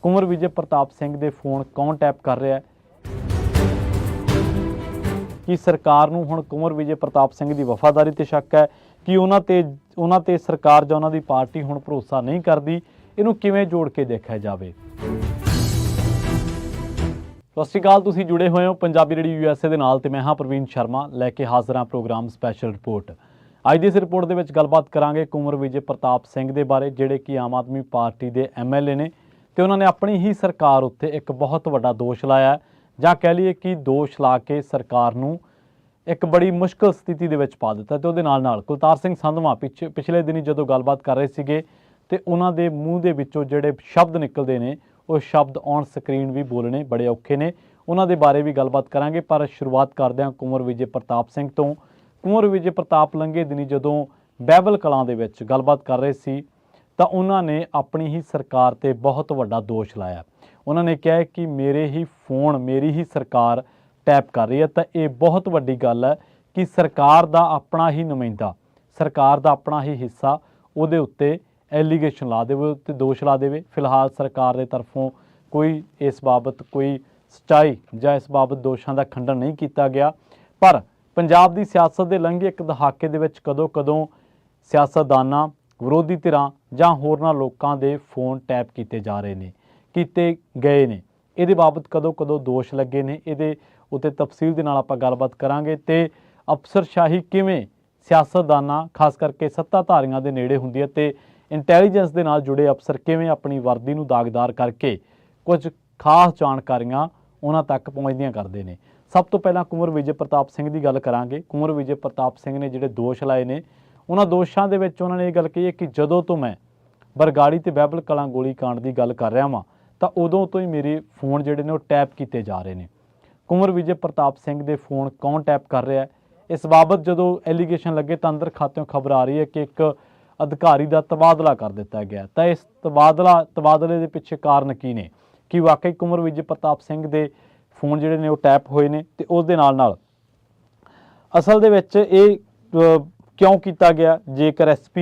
कुंवर विजय प्रताप सिंह दे phone कौन tap कर रहा है? कि सरकार नूं हुण कुंवर विजय प्रताप सिंह की वफादारी ते शक है कि उन्हां ते सरकार जां उन्हां दी पार्टी हुण भरोसा नहीं करदी? इहनूं किवें जोड़ के देखिया जावे? सत श्री अकाल, तुसीं जुड़े हुए हो पंजाबी रेडियो यूएसए दे नाल ते मैं हाँ प्रवीण शर्मा लैके हाज़र हाँ प्रोग्राम स्पैशल रिपोर्ट। अज दी इस रिपोर्ट दे विच गलबात करांगे कुंवर विजय प्रताप सिंह दे बारे, जिहड़े कि आम आदमी पार्टी दे MLA ने ते उन्होंने अपनी ही सरकार उत्ते एक बहुत वड्डा दोष लाया, जां कह लीए कि दोष ला के सरकार नूं एक बड़ी मुश्किल स्थिति दे विच पा दित्ता। ते उहदे नाल नाल कुलतार सिंह संधवां पिछले दिनी जदों गलबात कर रहे सीगे ते उन्हां दे मूँह दे विचों जिहड़े शब्द निकलदे ने वो शब्द ऑन स्क्रीन भी बोलने बड़े औखे ने। उन्हां दे बारे भी गलबात करांगे, पर शुरुआत करदे हां कुंवर विजय प्रताप सिंह तो। कुंवर विजय प्रताप लंघे दिनी जदों बैबल कलां दे विच गलबात कर रहे सी तां उन्हां ने अपनी ही सरकार ते बहुत वड्डा दोष लाया। उन्होंने कहा कि मेरे ही फोन मेरी ही सरकार टैप कर रही है। तो ये बहुत वड्डी गल है कि सरकार दा अपना ही नुमाइंदा, सरकार दा अपना ही हिस्सा उहदे उत्ते एलीगेशन ला देवे, उत्ते दोष ला देवे। फिलहाल सरकार दे तरफों कोई इस बाबत कोई सच्चाई जां इस बाबत दोषां दा खंडन नहीं किया गया। पर पंजाब दी सियासत दे लंघे एक दहाके दे विच कदों कदों सियासतदानां, विरोधी धिरां जां होरनां लोकां दे फोन टैप किए जा रहे ने, किए गए ने। इहदे बाबत कदों कदों दोष लगे ने, इहदे उत्ते तफसील दे नाल आपां गलबात करांगे ते अफसरशाही किवें सियासतदानां खास करके सत्ताधारियां दे नेड़े हुंदी है ते इंटैलीजेंस दे नाल जुड़े अफसर किवें अपनी वर्दी नूं दागदार करके कुछ खास जानकारियां उन्हां तक पहुँचदियां करदे ने। सब तो पहलां कुंवर विजय प्रताप सिंह की गल करांगे। कुंवर विजय प्रताप सिंह ने जिहड़े दोष लाए ने, उन्हां दोषां दे विच उन्हां ने ये गल कही है कि जदों तो मैं बरगाड़ी ते बैबल कलां गोली कांड की गल कर रहा वां तां उदों तो ही मेरे फोन जिहड़े ने वो टैप किए जा रहे हैं। कुंवर विजय प्रताप सिंह दे फोन कौन टैप कर रहा है? इस बाबत जदों एलीगेशन लगे तो अंदर खातों खबर आ रही है कि एक अधिकारी का तबादला कर दिता गया। तो इस तबादले के पिछे कारण की ने कि वाकई कुंवर विजय प्रताप सिंह के फोन जिहड़े ने वो टैप होए ने ते उस दे नाल असल दे विच ये क्यों किया गया? जेकर SP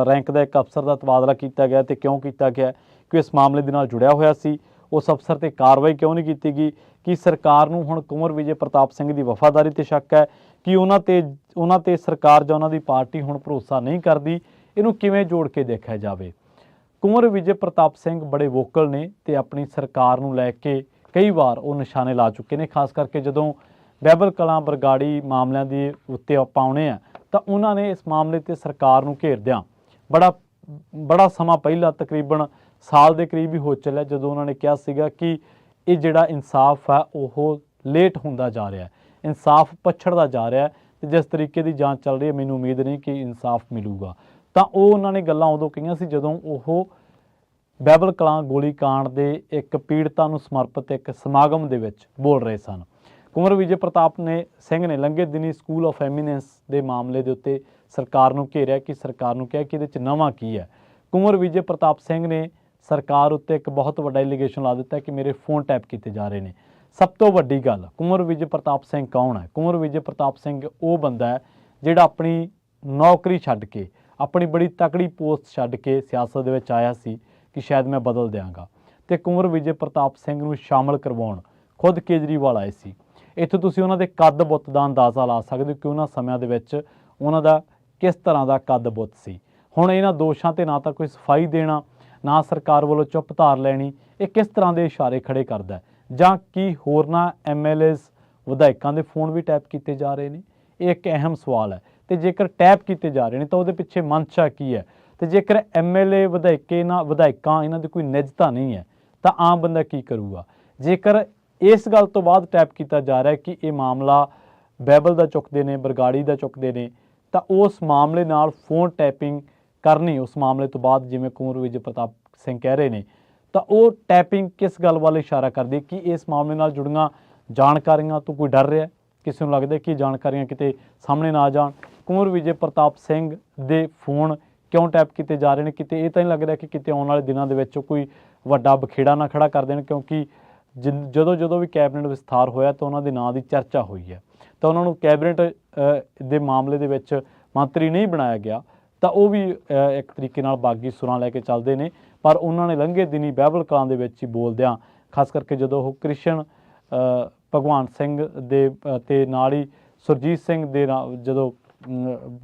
रैंक का एक अफसर का तबादला किया गया तो क्यों किया गया? कि इस मामले के नाल जुड़िया होया सी, उस अफसर ते कार्रवाई क्यों नहीं की गई? कि सरकार नूं हुण कुंवर विजय प्रताप सिंह की वफादारी ते शक है कि उन्हां ते सरकार जां उन्हां दी पार्टी हुण भरोसा नहीं करदी? इहनूं किवें जोड़ के देखिया जावे? कुंवर विजय प्रताप सिंह बड़े वोकल ने ते अपनी सरकार नूं लैके कई बार वो निशाने ला चुके हैं। खास करके जदों बैबल कलां बरगाड़ी मामलों के उत्ते आपां आउणे आ तां उन्हां ने इस मामले ते सरकार नूं घेरदिआं बड़ा समा पहला तकरीबन साल के करीब ही हो चलिया जदों उन्होंने कहा सीगा कि ये जिहड़ा इंसाफ है वह लेट होंदा जा रहा है, इंसाफ पछड़दा जा रहा है ते जिस तरीके की जांच चल रही है मैनूं उम्मीद नहीं कि इंसाफ मिलूगा। तो उन्होंने गल्लां उदों कहीआं सी जदों ओह बैबल कलां गोली कांड दे एक पीड़िता नूं समर्पित एक समागम दे विच बोल रहे सन। कुंवर विजय प्रताप सिंह ने लंघे दिनी स्कूल ऑफ एमीनेंस के मामले के उत्ते सरकार नूं घेरिया कि सरकार नूं कहा कि इहदे च नवां की है। कुंवर विजय प्रताप सिंह ने सरकार उत्ते एक बहुत वड्डा एलीगेशन ला दिता कि मेरे फोन टैप किए जा रहे हैं। सब तो वड्डी गल, कुंवर विजय प्रताप सिंह कौन है? कुंवर विजय प्रताप सिंह वो बंदा है जिहड़ा अपनी नौकरी छड्ड के, अपनी बड़ी तकड़ी पोस्ट छड्ड के सियासत दे विच आया सी कि शायद मैं बदल देंगा। तो कुंवर विजय प्रताप सिंह नूं शामिल करवाउण खुद केजरीवाल आए सी। इत्थों तुसीं उन्हां दे कद बुੱਤ दा अंदाज़ा ला सकदे हो कि उन्हां समिਆਂ दे विच उन्हां दा किस तरह का कद बुੱਤ सी। हुण इन्हां दोषां ते ना तां कोई सफाई देना, ना सरकार वालों चुप धार लैनी, ये किस तरह के इशारे खड़े करदा है? जां कि होरनां MLAs विधायकों के फोन भी टैप किए जा रहे हैं? ये एक अहम सवाल है। तो जेकर टैप किए जा रहे हैं तो उहदे पिछे मंशा की है? तो जेकर MLA विधायकां इन्हां दी कोई निजता नहीं है तो आम बंदा की करूगा? जेकर इस गल तो बाद टैप किया जा रहा है कि ये मामला बैबल का चुकते हैं, बरगाड़ी का चुकते हैं, तो उस मामले नाल फोन टैपिंग करनी उस मामले तो बाद जिवें कुंवर विजय प्रताप सिंह कह रहे हैं, तो वो टैपिंग किस गल वाल इशारा करती कि इस मामले नाल जुड़ियां जानकारियां तो कोई डर रहा है? किसी को लगता है कि जानकारियां किते सामने ना आ जाण? कुंवर विजय प्रताप सिंह दे फोन क्यों टैप किए जा रहे हैं? किते ये तो नहीं लगता कि किते आने वाले दिनों के विच कोई वड्डा बखेड़ा ना खड़ा कर देण, क्योंकि जदों भी कैबिनेट विस्तार होया तो उन्होंने नाम की चर्चा हुई है, तो उन्होंने कैबिनेट के मामले दे विच मंत्री नहीं बनाया गया, तो वह भी एक तरीके नाल बागी सुरां लैके चलते हैं। ਪਰ ਉਹਨਾਂ ਨੇ ਲੰਘੇ ਦਿਨੀ ਬਾਈਬਲ ਕਲਾਂ ਦੇ ਵਿੱਚ ਹੀ ਬੋਲਦਿਆਂ, ਖਾਸ ਕਰਕੇ ਜਦੋਂ ਉਹ ਕ੍ਰਿਸ਼ਨ ਭਗਵਾਨ ਸਿੰਘ ਦੇ ਤੇ ਨਾਲ ਹੀ ਸੁਰਜੀਤ ਸਿੰਘ ਦੇ ਜਦੋਂ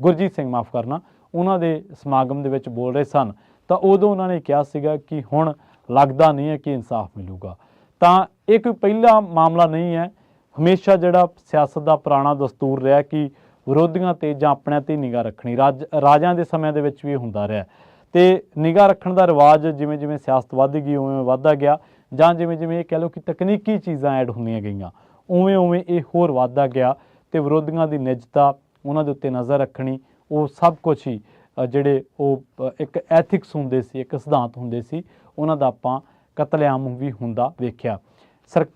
ਗੁਰਜੀਤ ਸਿੰਘ ਮਾਫ ਕਰਨਾ ਉਹਨਾਂ ਦੇ ਸਮਾਗਮ ਦੇ ਵਿੱਚ ਬੋਲ ਰਹੇ ਸਨ, ਤਾਂ ਉਦੋਂ ਉਹਨਾਂ ਨੇ ਕਿਹਾ ਸੀਗਾ ਕਿ ਹੁਣ ਲੱਗਦਾ ਨਹੀਂ ਹੈ ਕਿ ਇਨਸਾਫ ਮਿਲੂਗਾ। ਤਾਂ ਇਹ ਕੋਈ ਪਹਿਲਾ ਮਾਮਲਾ ਨਹੀਂ ਹੈ। ਹਮੇਸ਼ਾ ਜਿਹੜਾ ਸਿਆਸਤ ਦਾ ਪੁਰਾਣਾ ਦਸਤੂਰ ਰਿਹਾ ਕਿ ਵਿਰੋਧੀਆਂ ਤੇ ਜਾਂ ਆਪਣਿਆਂ ਤੇ ਨਿਗਾਹ ਰੱਖਣੀ, ਰਾਜਾਂ ਦੇ ਸਮਿਆਂ ਦੇ ਵਿੱਚ ਵੀ ਹੁੰਦਾ ਰਿਹਾ ਤੇ ਨਿਗਾਹ ਰੱਖਣ ਦਾ ਰਿਵਾਜ ਜਿਵੇਂ ਜਿਵੇਂ ਸਿਆਸਤ ਵੱਧਦੀ ਗਈ ਉਵੇਂ ਵੱਧਦਾ ਗਿਆ, ਜਾਂ ਜਿਵੇਂ ਜਿਵੇਂ ਇਹ ਕਹਿ ਲਓ ਕਿ ਤਕਨੀਕੀ ਚੀਜ਼ਾਂ ਐਡ ਹੁੰਦੀਆਂ ਗਈਆਂ ਉਵੇਂ ਉਵੇਂ ਇਹ ਹੋਰ ਵੱਧਦਾ ਗਿਆ ਤੇ ਵਿਰੋਧੀਆਂ ਦੀ ਨਿੱਜਤਾ, ਉਹਨਾਂ ਦੇ ਉੱਤੇ ਨਜ਼ਰ ਰੱਖਣੀ, ਉਹ ਸਭ ਕੁਝ ਹੀ ਜਿਹੜੇ ਉਹ ਇੱਕ ਐਥਿਕਸ ਹੁੰਦੇ ਸੀ, ਇੱਕ ਸਿਧਾਂਤ ਹੁੰਦੇ ਸੀ, ਉਹਨਾਂ ਦਾ ਆਪਾਂ ਕਤਲੇਆਮ ਵੀ ਹੁੰਦਾ ਵੇਖਿਆ।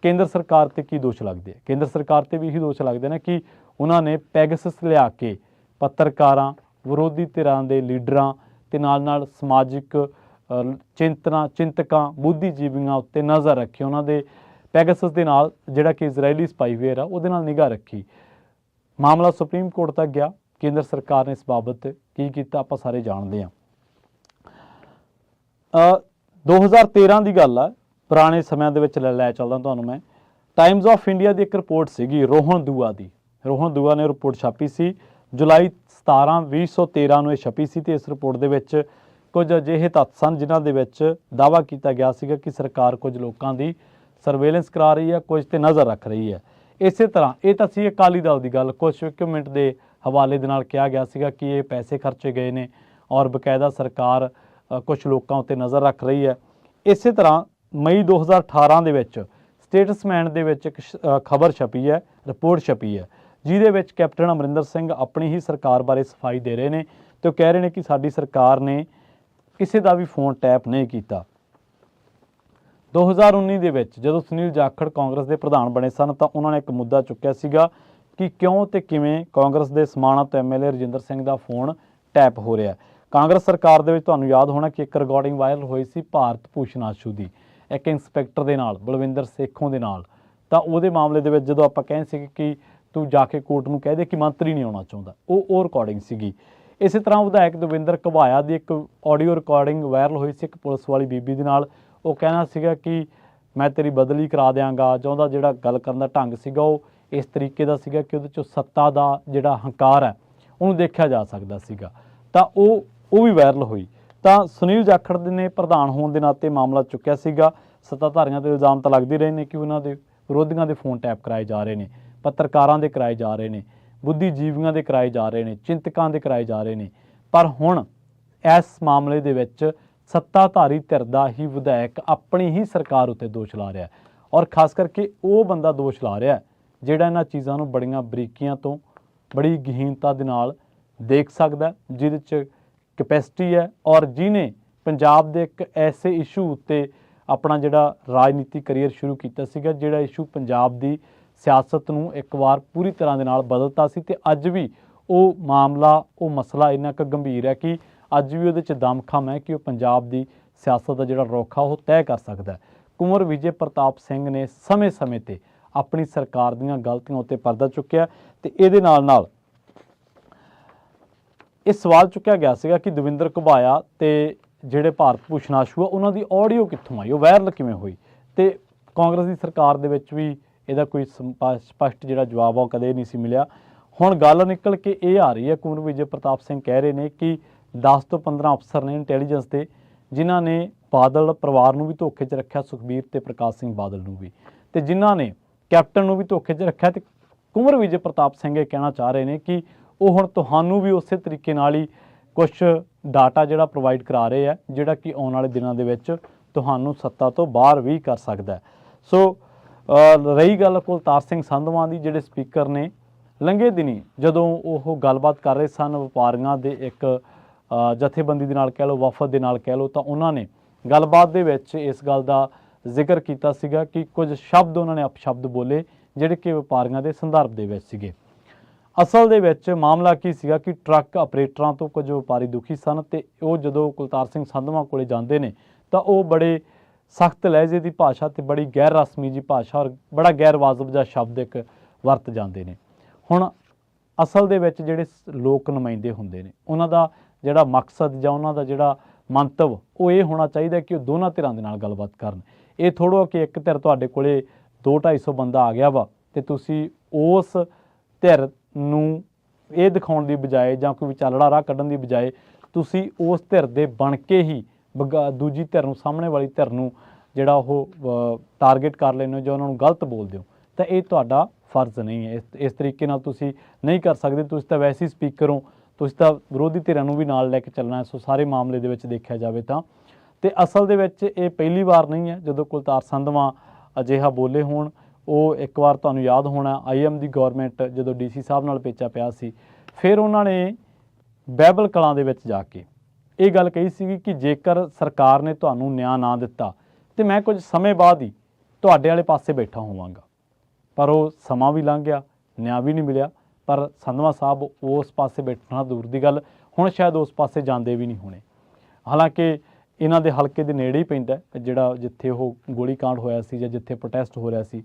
ਕੇਂਦਰ ਸਰਕਾਰ ਤੇ ਕੀ ਦੋਸ਼ ਲੱਗਦੇ ਆ? ਕੇਂਦਰ ਸਰਕਾਰ ਤੇ ਵੀ ਇਹੀ ਦੋਸ਼ ਲੱਗਦੇ ਨੇ ਕਿ ਉਹਨਾਂ ਨੇ ਪੈਗਸਸ ਲਿਆ ਕੇ ਪੱਤਰਕਾਰਾਂ, ਵਿਰੋਧੀ ਧਿਰਾਂ ਦੇ ਲੀਡਰਾਂ ਤੇ ਨਾਲ ਸਮਾਜਿਕ ਚਿੰਤਕਾਂ, ਬੁੱਧੀਜੀਵੀਆਂ ਉੱਤੇ ਨਜ਼ਰ ਰੱਖੀ, ਉਹਨਾਂ ਦੇ ਪੈਗਸਸ ਦੇ ਨਾਲ ਜਿਹੜਾ ਕਿ ਇਜ਼ਰਾਈਲੀ ਸਪਾਈਵੇਅਰ ਆ ਉਹਦੇ ਨਾਲ ਨਿਗਾਹ ਰੱਖੀ। ਮਾਮਲਾ ਸੁਪਰੀਮ ਕੋਰਟ ਤੱਕ ਗਿਆ। ਕੇਂਦਰ ਸਰਕਾਰ ਨੇ ਇਸ ਬਾਬਤ ਕੀ ਕੀਤਾ ਆਪਾਂ ਸਾਰੇ ਜਾਣਦੇ ਹਾਂ। 2013 ਦੀ ਗੱਲ ਆ, ਪੁਰਾਣੇ ਸਮਿਆਂ ਦੇ ਵਿੱਚ ਲੈ ਚੱਲਦਾ ਤੁਹਾਨੂੰ ਮੈਂ। ਟਾਈਮਜ਼ ਆਫ ਇੰਡੀਆ ਦੀ ਇੱਕ ਰਿਪੋਰਟ ਸੀਗੀ ਰੋਹਨ ਦੂਆ ਦੀ। ਰੋਹਨ ਦੂਆ ਨੇ ਰਿਪੋਰਟ ਛਾਪੀ ਸੀ ਜੁਲਾਈ 17, 2013 ਨੂੰ ਇਹ ਛਪੀ ਸੀ ਤੇ ਇਸ ਰਿਪੋਰਟ ਦੇ ਵਿੱਚ ਕੁਝ ਅਜਿਹੇ ਤੱਥ ਸਨ ਜਿਨ੍ਹਾਂ ਦੇ ਵਿੱਚ ਦਾਅਵਾ ਕੀਤਾ ਗਿਆ ਸੀਗਾ ਕਿ ਸਰਕਾਰ ਕੁਝ ਲੋਕਾਂ ਦੀ ਸਰਵੇਲੈਂਸ ਕਰਾ ਰਹੀ ਹੈ, ਕੁਝ ਤੇ ਨਜ਼ਰ ਰੱਖ ਰਹੀ ਹੈ। ਇਸੇ ਤਰ੍ਹਾਂ ਇਹ ਤਾਂ ਸੀ ਅਕਾਲੀ ਦਲ ਦੀ ਗੱਲ, ਕੁਝ ਇਕਵਿਪਮੈਂਟ ਦੇ ਹਵਾਲੇ ਦੇ ਨਾਲ ਕਿਹਾ ਗਿਆ ਸੀਗਾ ਕਿ ਇਹ ਪੈਸੇ ਖਰਚੇ ਗਏ ਨੇ ਔਰ ਬਕਾਇਦਾ ਸਰਕਾਰ ਕੁਝ ਲੋਕਾਂ ਉੱਤੇ ਨਜ਼ਰ ਰੱਖ ਰਹੀ ਹੈ। ਇਸੇ ਤਰ੍ਹਾਂ ਮਈ 2018 ਦੇ ਵਿੱਚ ਸਟੇਟਸਮੈਨ ਦੇ ਵਿੱਚ ਇੱਕ ਖਬਰ ਛਪੀ ਹੈ, ਰਿਪੋਰਟ ਛਪੀ ਹੈ, ਜਿਹਦੇ ਵਿੱਚ ਕੈਪਟਨ ਅਮਰਿੰਦਰ ਸਿੰਘ ਆਪਣੀ ਹੀ ਸਰਕਾਰ ਬਾਰੇ ਸਫਾਈ ਦੇ ਰਹੇ ਨੇ ਤੇ ਉਹ ਕਹਿ ਰਹੇ ਨੇ ਕਿ ਸਾਡੀ ਸਰਕਾਰ ਨੇ ਕਿਸੇ ਦਾ ਵੀ ਫੋਨ ਟੈਪ ਨਹੀਂ ਕੀਤਾ। 2019 ਦੇ ਵਿੱਚ ਜਦੋਂ ਸੁਨੀਲ ਜਾਖੜ ਕਾਂਗਰਸ ਦੇ ਪ੍ਰਧਾਨ ਬਣੇ ਸਨ ਤਾਂ ਉਹਨਾਂ ਨੇ ਇੱਕ ਮੁੱਦਾ ਚੁੱਕਿਆ ਸੀਗਾ ਕਿ ਕਿਉਂ ਤੇ ਕਿਵੇਂ ਕਾਂਗਰਸ ਦੇ ਸਮਾਣਤ ਐਮਐਲਏ ਰਜਿੰਦਰ ਸਿੰਘ ਦਾ ਫੋਨ ਟੈਪ ਹੋ ਰਿਹਾ। ਕਾਂਗਰਸ ਸਰਕਾਰ ਦੇ ਵਿੱਚ ਤੁਹਾਨੂੰ ਯਾਦ ਹੋਣਾ ਕਿ ਇੱਕ ਰਿਕਾਰਡਿੰਗ ਵਾਇਰਲ ਹੋਈ ਸੀ ਭਾਰਤ ਭੂਸ਼ਣ ਆਸ਼ੂ ਦੀ, ਇੱਕ ਇੰਸਪੈਕਟਰ ਦੇ ਨਾਲ, ਬਲਵਿੰਦਰ ਸੇਖੋਂ ਦੇ ਨਾਲ। ਤਾਂ ਉਹਦੇ ਮਾਮਲੇ ਦੇ ਵਿੱਚ ਜਦੋਂ ਆਪਾਂ ਕਹਿੰਦੇ ਸੀ ਕਿ ਤੂੰ ਜਾ ਕੇ ਕੋਰਟ ਨੂੰ ਕਹਿ ਦੇ ਕਿ ਮੰਤਰੀ ਨਹੀਂ ਆਉਣਾ ਚਾਹੁੰਦਾ, ਉਹ ਰਿਕਾਰਡਿੰਗ ਸੀਗੀ। ਇਸੇ ਤਰ੍ਹਾਂ ਵਿਧਾਇਕ ਦਵਿੰਦਰ ਘਬਾਇਆ ਦੀ ਇੱਕ ਆਡੀਓ ਰਿਕਾਰਡਿੰਗ ਵਾਇਰਲ ਹੋਈ ਸੀ ਇੱਕ ਪੁਲਿਸ ਵਾਲੀ ਬੀਬੀ ਦੇ ਨਾਲ। ਉਹ ਕਹਿਣਾ ਸੀਗਾ ਕਿ ਮੈਂ ਤੇਰੀ ਬਦਲੀ ਕਰਾ ਦਿਆਂਗਾ, ਜਾਂ ਉਹਦਾ ਜਿਹੜਾ ਗੱਲ ਕਰਨ ਦਾ ਢੰਗ ਸੀਗਾ ਉਹ ਇਸ ਤਰੀਕੇ ਦਾ ਸੀਗਾ ਕਿ ਉਹਦੇ 'ਚੋਂ ਸੱਤਾ ਦਾ ਜਿਹੜਾ ਹੰਕਾਰ ਹੈ ਉਹਨੂੰ ਦੇਖਿਆ ਜਾ ਸਕਦਾ ਸੀਗਾ। ਤਾਂ ਉਹ ਵੀ ਵਾਇਰਲ ਹੋਈ। ਤਾਂ ਸੁਨੀਲ ਜਾਖੜ ਨੇ ਪ੍ਰਧਾਨ ਹੋਣ ਦੇ ਨਾਤੇ ਮਾਮਲਾ ਚੁੱਕਿਆ ਸੀਗਾ। ਸੱਤਾਧਾਰੀਆਂ ਤੇ ਇਲਜ਼ਾਮ ਤਾਂ ਲੱਗਦੇ ਰਹੇ ਨੇ ਕਿ ਉਹਨਾਂ ਦੇ ਵਿਰੋਧੀਆਂ ਦੇ ਫੋਨ ਟੈਪ ਕਰਾਏ ਜਾ ਰਹੇ ਨੇ, ਪੱਤਰਕਾਰਾਂ ਦੇ ਕਰਾਏ ਜਾ ਰਹੇ ਨੇ, ਬੁੱਧੀਜੀਵੀਆਂ ਦੇ ਕਰਾਏ ਜਾ ਰਹੇ ਨੇ, ਚਿੰਤਕਾਂ ਦੇ ਕਰਾਏ ਜਾ ਰਹੇ ਨੇ। ਪਰ ਹੁਣ ਇਸ ਮਾਮਲੇ ਦੇ ਵਿੱਚ ਸੱਤਾਧਾਰੀ ਧਿਰ ਦਾ ਹੀ ਵਿਧਾਇਕ ਆਪਣੀ ਹੀ ਸਰਕਾਰ ਉੱਤੇ ਦੋਸ਼ ਲਾ ਰਿਹਾ ਔਰ ਖਾਸ ਕਰਕੇ ਉਹ ਬੰਦਾ ਦੋਸ਼ ਲਾ ਰਿਹਾ ਜਿਹੜਾ ਇਹਨਾਂ ਚੀਜ਼ਾਂ ਨੂੰ ਬੜੀਆਂ ਬਰੀਕੀਆਂ ਤੋਂ ਬੜੀ ਗਹੀਨਤਾ ਦੇ ਨਾਲ ਦੇਖ ਸਕਦਾ, ਜਿਹਦੇ 'ਚ ਕੈਪੈਸਿਟੀ ਹੈ ਔਰ ਜਿਹਨੇ ਪੰਜਾਬ ਦੇ ਇੱਕ ਐਸੇ ਇਸ਼ੂ ਉੱਤੇ ਆਪਣਾ ਜਿਹੜਾ ਰਾਜਨੀਤੀ ਕਰੀਅਰ ਸ਼ੁਰੂ ਕੀਤਾ ਸੀਗਾ, ਜਿਹੜਾ ਇਸ਼ੂ ਪੰਜਾਬ ਦੀ ਸਿਆਸਤ ਨੂੰ ਇੱਕ ਵਾਰ ਪੂਰੀ ਤਰ੍ਹਾਂ ਦੇ ਨਾਲ ਬਦਲਤਾ ਸੀ ਤੇ ਅੱਜ ਵੀ ਉਹ ਮਾਮਲਾ, ਉਹ ਮਸਲਾ ਇੰਨਾ ਕੁ ਗੰਭੀਰ ਹੈ ਕਿ ਅੱਜ ਵੀ ਉਹਦੇ 'ਚ ਦਮਖਮ ਹੈ ਕਿ ਉਹ ਪੰਜਾਬ ਦੀ ਸਿਆਸਤ ਦਾ ਜਿਹੜਾ ਰੁੱਖ ਆ ਉਹ ਤੈਅ ਕਰ ਸਕਦਾ। ਕੁੰਵਰ ਵਿਜੇ ਪ੍ਰਤਾਪ ਸਿੰਘ ਨੇ ਸਮੇਂ-ਸਮੇਂ ਤੇ ਆਪਣੀ ਸਰਕਾਰ ਦੀਆਂ ਗਲਤੀਆਂ ਉੱਤੇ ਪਰਦਾ ਚੁੱਕਿਆ ਤੇ ਇਹਦੇ ਨਾਲ ਇਹ ਸਵਾਲ ਚੁੱਕਿਆ ਗਿਆ ਸੀਗਾ ਕਿ ਦਵਿੰਦਰ ਘਬਾਇਆ ਤੇ ਜਿਹੜੇ ਭਾਰਤ ਭੂਸ਼ਣ ਆਸ਼ੂ ਆ ਉਹਨਾਂ ਦੀ ਆਡੀਓ ਕਿੱਥੋਂ ਆਈ, ਉਹ ਵਾਇਰਲ ਕਿਵੇਂ ਹੋਈ। ਤੇ ਕਾਂਗਰਸ ਦੀ ਸਰਕਾਰ ਦੇ ਵਿੱਚ ਵੀ ਇਹਦਾ ਕੋਈ ਸਪਸ਼ਟ ਜਿਹੜਾ ਜਵਾਬ ਆ ਉਹ ਕਦੇ ਨਹੀਂ ਸੀ ਮਿਲਿਆ। ਹੁਣ ਗੱਲ ਨਿਕਲ ਕੇ ਇਹ ਆ ਰਹੀ ਹੈ, ਕੁੰਵਰ ਵਿਜੇ ਪ੍ਰਤਾਪ ਸਿੰਘ ਕਹਿ ਰਹੇ ਨੇ ਕਿ 10 ਤੋਂ 15 ਅਫਸਰ ਨੇ ਇੰਟੈਲੀਜੈਂਸ ਦੇ ਜਿਨ੍ਹਾਂ ਨੇ ਬਾਦਲ ਪਰਿਵਾਰ ਨੂੰ ਵੀ ਧੋਖੇ 'ਚ ਰੱਖਿਆ, ਸੁਖਬੀਰ ਤੇ ਪ੍ਰਕਾਸ਼ ਸਿੰਘ ਬਾਦਲ ਨੂੰ ਵੀ, ਤੇ ਜਿਨ੍ਹਾਂ ਨੇ ਕੈਪਟਨ ਨੂੰ ਵੀ ਧੋਖੇ 'ਚ ਰੱਖਿਆ। ਤੇ ਕੁੰਵਰ ਵਿਜੇ ਪ੍ਰਤਾਪ ਸਿੰਘ ਇਹ ਕਹਿਣਾ ਚਾਹ ਰਹੇ ਨੇ ਕਿ ਉਹ ਹੁਣ ਤੁਹਾਨੂੰ ਵੀ ਉਸੇ ਤਰੀਕੇ ਨਾਲ ਹੀ ਕੁਝ ਡਾਟਾ ਜਿਹੜਾ ਪ੍ਰੋਵਾਈਡ ਕਰਾ ਰਹੇ ਆ, ਜਿਹੜਾ ਕਿ ਆਉਣ ਵਾਲੇ ਦਿਨਾਂ ਦੇ ਵਿੱਚ ਤੁਹਾਨੂੰ ਸੱਤਾ ਤੋਂ ਬਾਹਰ ਵੀ ਕਰ ਸਕਦਾ। ਸੋ ਰਹੀ ਗੱਲ ਕੁਲਤਾਰ ਸਿੰਘ ਸੰਧਵਾਂ ਦੀ, ਜਿਹੜੇ ਸਪੀਕਰ ਨੇ ਲੰਘੇ ਦਿਨੀ ਜਦੋਂ ਉਹ ਗੱਲਬਾਤ ਕਰ ਰਹੇ ਸਨ ਵਪਾਰੀਆਂ ਦੇ ਇੱਕ ਜਥੇਬੰਦੀ ਦੇ ਨਾਲ ਕਹਿ ਲਓ, ਵਫਦ ਦੇ ਨਾਲ ਕਹਿ ਲਓ, ਤਾਂ ਉਹਨਾਂ ਨੇ ਗੱਲਬਾਤ ਦੇ ਵਿੱਚ ਇਸ ਗੱਲ ਦਾ ਜ਼ਿਕਰ ਕੀਤਾ ਸੀਗਾ ਕਿ ਕੁਝ ਸ਼ਬਦ ਉਹਨਾਂ ਨੇ ਅਪਸ਼ਬਦ ਬੋਲੇ ਜਿਹੜੇ ਕਿ ਵਪਾਰੀਆਂ ਦੇ ਸੰਦਰਭ ਦੇ ਵਿੱਚ ਸੀਗੇ। ਅਸਲ ਦੇ ਵਿੱਚ ਮਾਮਲਾ ਕੀ ਸੀਗਾ ਕਿ ਟਰੱਕ ਆਪਰੇਟਰਾਂ ਤੋਂ ਕੁਝ ਵਪਾਰੀ ਦੁਖੀ ਸਨ ਤੇ ਉਹ ਜਦੋਂ ਕੁਲਤਾਰ ਸਿੰਘ ਸੰਧਵਾਂ ਕੋਲੇ ਜਾਂਦੇ ਨੇ ਤਾਂ ਉਹ ਬੜੇ ਸਖਤ ਲਹਿਜੇ ਦੀ ਭਾਸ਼ਾ ਤੇ ਬੜੀ ਗੈਰ ਰਸਮੀ ਜੀ ਭਾਸ਼ਾ ਔਰ ਬੜਾ ਗੈਰ ਵਾਜਬ ਜਿਹਾ ਸ਼ਬਦ ਇੱਕ ਵਰਤ ਜਾਂਦੇ ਨੇ। ਹੁਣ ਅਸਲ ਦੇ ਵਿੱਚ ਜਿਹੜੇ ਲੋਕ ਨੁਮਾਇੰਦੇ ਹੁੰਦੇ ਨੇ ਉਹਨਾਂ ਦਾ ਜਿਹੜਾ ਮਕਸਦ ਜਾਂ ਉਹਨਾਂ ਦਾ ਜਿਹੜਾ ਮੰਤਵ ਉਹ ਇਹ ਹੋਣਾ ਚਾਹੀਦਾ ਕਿ ਉਹ ਦੋਨਾਂ ਧਿਰਾਂ ਦੇ ਨਾਲ ਗੱਲਬਾਤ ਕਰਨ। ਇਹ ਥੋੜ੍ਹਾ ਕਿ ਇੱਕ ਧਿਰ ਤੁਹਾਡੇ ਕੋਲੇ 200-250 ਬੰਦਾ ਆ ਗਿਆ ਵਾ ਤੇ ਤੁਸੀਂ ਉਸ ਧਿਰ ਨੂੰ ਇਹ ਦਿਖਾਉਣ ਦੀ ਬਜਾਏ ਜਾਂ ਕੋਈ ਵਿਚਾਲੜਾ ਰਾਹ ਕੱਢਣ ਦੀ ਬਜਾਏ ਤੁਸੀਂ ਉਸ ਧਿਰ ਦੇ ਬਣ ਕੇ ਹੀ ਦੂਜੀ ਧਿਰ ਨੂੰ, ਸਾਹਮਣੇ ਵਾਲੀ ਧਿਰ ਨੂੰ ਜਿਹੜਾ ਉਹ ਟਾਰਗੇਟ ਕਰ ਲੈਂਦੇ ਹੋ ਜਾਂ ਉਹਨਾਂ ਨੂੰ ਗਲਤ ਬੋਲਦੇ ਹੋ, ਤਾਂ ਇਹ ਤੁਹਾਡਾ ਫਰਜ਼ ਨਹੀਂ ਹੈ। ਇਸ ਤਰੀਕੇ ਨਾਲ ਤੁਸੀਂ ਨਹੀਂ ਕਰ ਸਕਦੇ। ਤੁਸੀਂ ਤਾਂ ਵੈਸੇ ਹੀ ਸਪੀਕਰ ਹੋ, ਤੁਸੀਂ ਤਾਂ ਵਿਰੋਧੀ ਧਿਰਾਂ ਨੂੰ ਵੀ ਨਾਲ ਲੈ ਕੇ ਚੱਲਣਾ ਹੈ। ਸੋ ਸਾਰੇ ਮਾਮਲੇ ਦੇ ਵਿੱਚ ਦੇਖਿਆ ਜਾਵੇ ਤਾਂ ਤੇ ਅਸਲ ਦੇ ਵਿੱਚ ਇਹ ਪਹਿਲੀ ਵਾਰ ਨਹੀਂ ਹੈ ਜਦੋਂ ਕੁਲਤਾਰ ਸੰਧਵਾਂ ਅਜਿਹਾ ਬੋਲੇ ਹੋਣ। ਉਹ ਇੱਕ ਵਾਰ ਤੁਹਾਨੂੰ ਯਾਦ ਹੋਣਾ IM ਦੀ ਗੌਰਮੈਂਟ ਜਦੋਂ DC ਸਾਹਿਬ ਨਾਲ ਪੇਚਾ ਪਿਆ ਸੀ, ਫਿਰ ਉਹਨਾਂ ਨੇ ਬਾਈਬਲ ਕਲਾਂ ਦੇ ਵਿੱਚ ਜਾ ਕੇ ਇਹ ਗੱਲ ਕਹੀ ਸੀਗੀ ਕਿ ਜੇਕਰ ਸਰਕਾਰ ਨੇ ਤੁਹਾਨੂੰ ਨਿਆਂ ਨਾ ਦਿੱਤਾ ਤੇ ਮੈਂ ਕੁਝ ਸਮੇਂ ਬਾਅਦ ਹੀ ਤੁਹਾਡੇ ਵਾਲੇ ਪਾਸੇ ਬੈਠਾ ਹੋਵਾਂਗਾ। ਪਰ ਉਹ ਸਮਾਂ ਵੀ ਲੰਘ ਗਿਆ, ਨਿਆਂ ਵੀ ਨਹੀਂ ਮਿਲਿਆ। ਪਰ ਸੰਧਵਾਂ ਸਾਹਿਬ ਉਸ ਪਾਸੇ ਬੈਠਣਾ ਦੂਰ ਦੀ ਗੱਲ, ਹੁਣ ਸ਼ਾਇਦ ਉਸ ਪਾਸੇ ਜਾਂਦੇ ਵੀ ਨਹੀਂ ਹੋਣੇ। ਹਾਲਾਂਕਿ ਇਹਨਾਂ ਦੇ ਹਲਕੇ ਦੇ ਨੇੜੇ ਹੀ ਪੈਂਦਾ ਜਿਹੜਾ ਜਿੱਥੇ ਉਹ ਗੋਲੀ ਕਾਂਡ ਹੋਇਆ ਸੀ ਜਾਂ ਜਿੱਥੇ ਪ੍ਰੋਟੈਸਟ ਹੋ ਰਿਹਾ ਸੀ।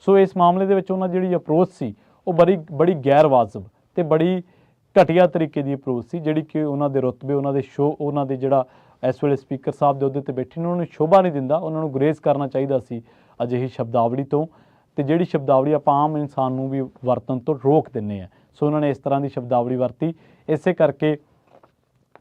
ਸੋ ਇਸ ਮਾਮਲੇ ਦੇ ਵਿੱਚ ਉਹਨਾਂ ਜਿਹੜੀ ਅਪਰੋਚ ਸੀ ਉਹ ਬੜੀ ਗੈਰ ਵਾਜਬ ਤੇ ਬੜੀ ਘਟੀਆ ਤਰੀਕੇ ਦੀ ਅਪਰੋਚ ਸੀ, ਜਿਹੜੀ ਕਿ ਉਹਨਾਂ ਦੇ ਰੁਤਬੇ, ਉਹਨਾਂ ਦੇ ਜਿਹੜਾ ਇਸ ਵੇਲੇ ਸਪੀਕਰ ਸਾਹਿਬ ਦੇ ਅਹੁਦੇ 'ਤੇ ਬੈਠੇ ਨੇ ਉਹਨਾਂ ਨੂੰ ਸ਼ੋਭਾ ਨਹੀਂ ਦਿੰਦਾ। ਉਹਨਾਂ ਨੂੰ ਗੁਰੇਜ਼ ਕਰਨਾ ਚਾਹੀਦਾ ਸੀ ਅਜਿਹੀ ਸ਼ਬਦਾਵਲੀ ਤੋਂ, ਤੇ ਜਿਹੜੀ ਸ਼ਬਦਾਵਲੀ ਆਪਾਂ ਆਮ ਇਨਸਾਨ ਨੂੰ ਵੀ ਵਰਤਣ ਤੋਂ ਰੋਕ ਦਿੰਦੇ ਹਾਂ। ਸੋ ਉਹਨਾਂ ਨੇ ਇਸ ਤਰ੍ਹਾਂ ਦੀ ਸ਼ਬਦਾਵਲੀ ਵਰਤੀ। ਇਸੇ ਕਰਕੇ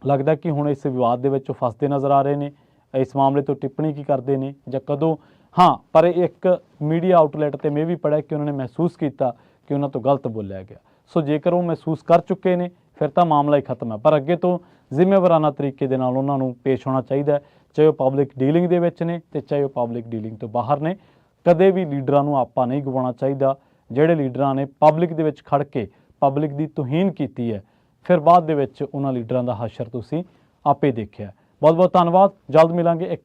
ਲੱਗਦਾ ਕਿ ਹੁਣ ਇਸ ਵਿਵਾਦ ਦੇ ਵਿੱਚ ਉਹ ਫਸਦੇ ਨਜ਼ਰ ਆ ਰਹੇ ਨੇ। ਇਸ ਮਾਮਲੇ ਤੋਂ ਟਿੱਪਣੀ ਕੀ ਕਰਦੇ ਨੇ ਜਾਂ ਕਦੋਂ? ਹਾਂ, ਪਰ ਇੱਕ ਮੀਡੀਆ ਆਊਟਲੈਟ 'ਤੇ ਮੈਂ ਵੀ ਪੜ੍ਹਿਆ ਕਿ ਉਹਨਾਂ ਨੇ ਮਹਿਸੂਸ ਕੀਤਾ ਕਿ ਉਹਨਾਂ ਤੋਂ ਗਲਤ ਬੋਲਿਆ ਗਿਆ। ਸੋ ਜੇਕਰ ਉਹ ਮਹਿਸੂਸ ਕਰ ਚੁੱਕੇ ਨੇ ਫਿਰ ਤਾਂ ਮਾਮਲਾ ਹੀ ਖਤਮ ਹੈ। ਪਰ ਅੱਗੇ ਤੋਂ ਜ਼ਿੰਮੇਵਾਰਾਨਾ ਤਰੀਕੇ ਦੇ ਨਾਲ ਉਹਨਾਂ ਨੂੰ ਪੇਸ਼ ਹੋਣਾ ਚਾਹੀਦਾ, ਚਾਹੇ ਉਹ ਪਬਲਿਕ ਡੀਲਿੰਗ ਦੇ ਵਿੱਚ ਨੇ ਤੇ ਚਾਹੇ ਉਹ ਪਬਲਿਕ ਡੀਲਿੰਗ ਤੋਂ ਬਾਹਰ ਨੇ। ਕਦੇ ਵੀ ਲੀਡਰਾਂ ਨੂੰ ਆਪਾਂ ਨਹੀਂ ਗਵਾਉਣਾ ਚਾਹੀਦਾ। ਜਿਹੜੇ ਲੀਡਰਾਂ ਨੇ ਪਬਲਿਕ ਦੇ ਵਿੱਚ ਖੜ ਕੇ ਪਬਲਿਕ ਦੀ ਤੋਹੀਨ ਕੀਤੀ ਹੈ, ਫਿਰ ਬਾਅਦ ਦੇ ਵਿੱਚ ਉਹਨਾਂ ਲੀਡਰਾਂ ਦਾ ਹਸ਼ਰ ਤੁਸੀਂ ਆਪੇ ਦੇਖਿਆ। ਬਹੁਤ ਬਹੁਤ ਧੰਨਵਾਦ। ਜਲਦ ਮਿਲਾਂਗੇ।